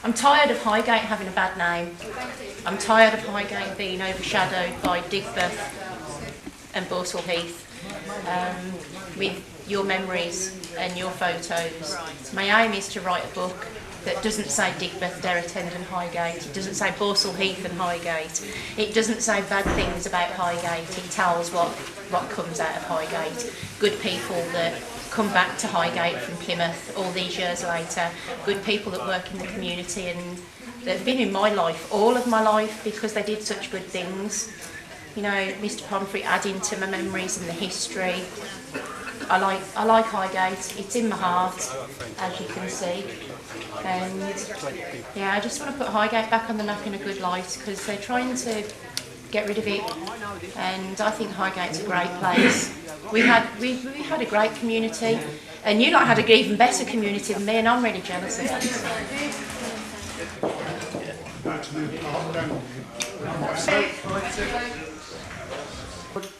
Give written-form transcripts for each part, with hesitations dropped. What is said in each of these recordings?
I'm tired of Highgate having a bad name. I'm tired of Highgate being overshadowed by Digbeth and Borsall Heath with your memories and your photos. My aim is to write a book that doesn't say Digbeth, Derrotend and Highgate. It doesn't say Borsall Heath and Highgate. It doesn't say bad things about Highgate. It tells what comes out of Highgate. Good people that come back to Highgate from Plymouth all these years later. Good people that work in the community and that have been in my life, all of my life, because they did such good things. You know, Mr. Pomfrey adding to my memories and the history. I like Highgate. It's in my heart, as you can see. And yeah, I just want to put Highgate back on the map in a good light because they're trying to get rid of it, and I think Highgate's a great place. We had a great community, and you lot had an even better community than me, and I'm really jealous of that.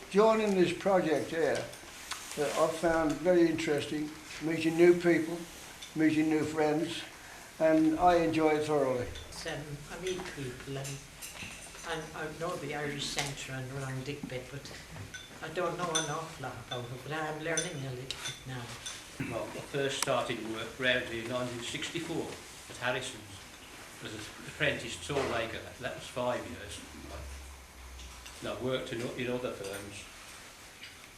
Joining this project here, I've found very interesting, meeting new people, meeting new friends, and I enjoy it thoroughly. I meet people and I know the Irish Centre and around Digbeth, but I don't know an awful lot about it, but I'm learning a little bit now. Well, I first started work around here in 1964 at Harrison's as an apprentice tool maker. That was 5 years. And I've worked in other firms,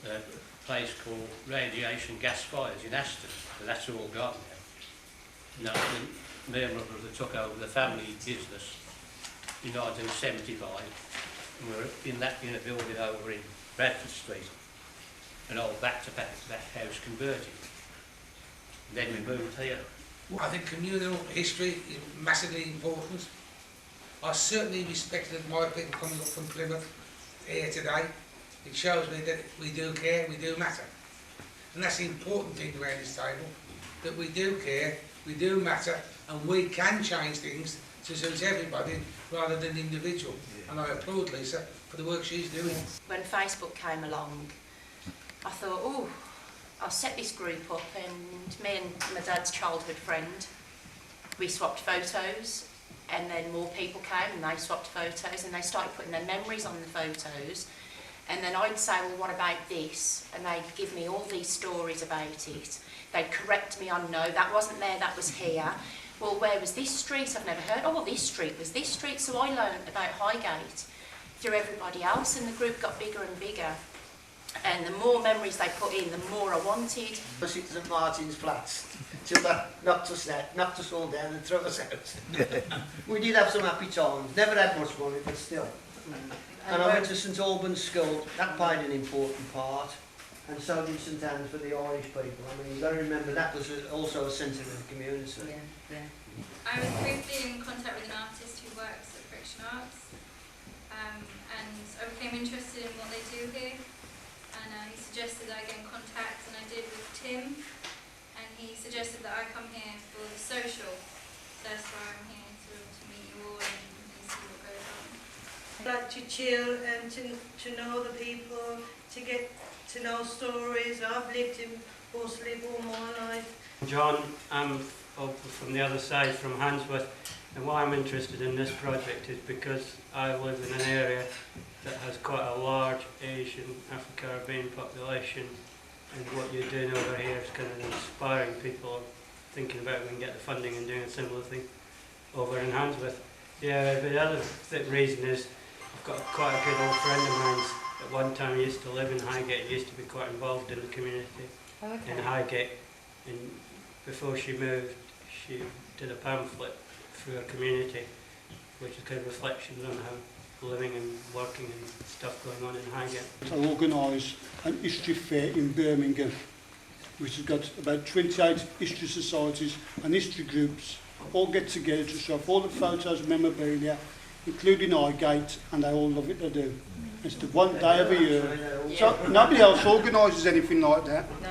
a place called Radiation Gas Fires in Aston, but that's all gone now. No, me and my brother took over the family business in 1975, and we were in a building over in Bradford Street, an old back-to-back house converted. And then we moved here. I think communal history is massively important. I certainly respect that my people coming up from Plymouth here today. It shows me that we do care, we do matter. And that's the important thing around this table, that we do care, we do matter, and we can change things to suit everybody rather than individual. And I applaud Lisa for the work she's doing. When Facebook came along, I thought, oh, I'll set this group up, and me and my dad's childhood friend, we swapped photos, and then more people came and they swapped photos, and they started putting their memories on the photos. And then I'd say, well, what about this? And they'd give me all these stories about it. They'd correct me on, no, that wasn't there, that was here. Well, where was this street? I've never heard. Oh, well, this street was this street. So I learned about Highgate through everybody else, and the group got bigger and bigger. And the more memories they put in, the more I wanted. It was St Martin's flats till that knocked us all down and threw us out. We did have some happy times. Never had much money, but still. And I went to St Albans School. That played an important part. And so did St Anne's for the Irish people. I mean, you've got to remember that was also a centre of the community. Yeah. I was briefly in contact with an artist who works at Friction Arts, and I became interested in what they do here. And he suggested that I get in contact, and I did with Tim. And he suggested that I come here for the social. So that's why I'm here, to meet you all and see what goes on. I like to chill and to know the people, to get to know stories. I've lived in Borsall all my life. John, I'm from the other side, from Handsworth, and why I'm interested in this project is because I live in an area that has quite a large Asian, Afro-Caribbean population, and what you're doing over here is kind of inspiring people thinking about we can get the funding and doing a similar thing over in Handsworth. Yeah, the other reason is I've got quite a good old friend of mine. At one time he used to live in Highgate, he used to be quite involved in the community in Highgate, and before she moved she did a pamphlet through her community which is kind of reflections on how living and working and stuff going on in Highgate. I organise an history fair in Birmingham which has got about 28 history societies and history groups all get together to show off all the photos and memorabilia, including Highgate, and they all love it to do. It's the one day of a year. So nobody else organises anything like that. No.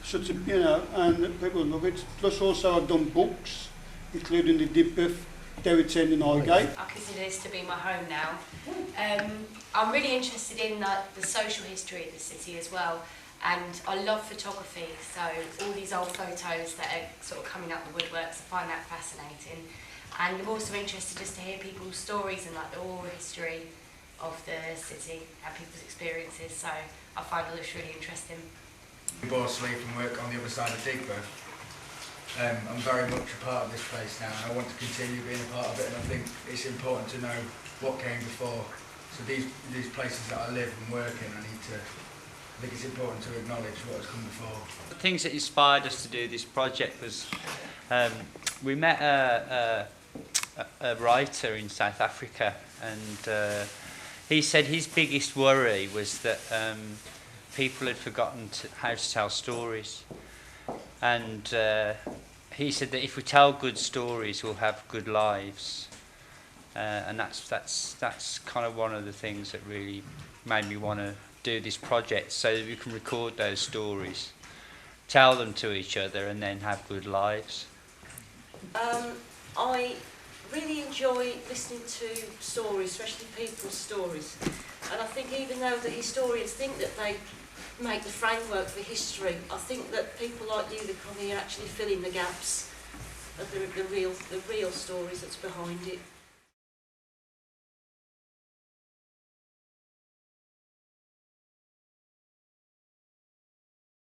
So to, you know, and people love it. Plus also I've done books, including the Digbeth, Derrotend and Highgate. I consider this to be my home now. I'm really interested in the social history of the city as well, and I love photography, so all these old photos that are sort of coming up the woodworks, I find that fascinating. And I'm also interested just to hear people's stories and like the oral history of the city and people's experiences. So I find all this really interesting. Borsley from work on the other side of Digbeth. I'm very much a part of this place now, and I want to continue being a part of it, and I think it's important to know what came before. So these places that I live and work in, I think it's important to acknowledge what has come before. The things that inspired us to do this project was we met a writer in South Africa, and he said his biggest worry was that people had forgotten how to tell stories. And he said that if we tell good stories, we'll have good lives. And that's kind of one of the things that really made me want to do this project, so that we can record those stories, tell them to each other, and then have good lives. I really enjoy listening to stories, especially people's stories. And I think even though the historians think that they make the framework for history, I think that people like you that come here actually fill in the gaps of the real stories that's behind it.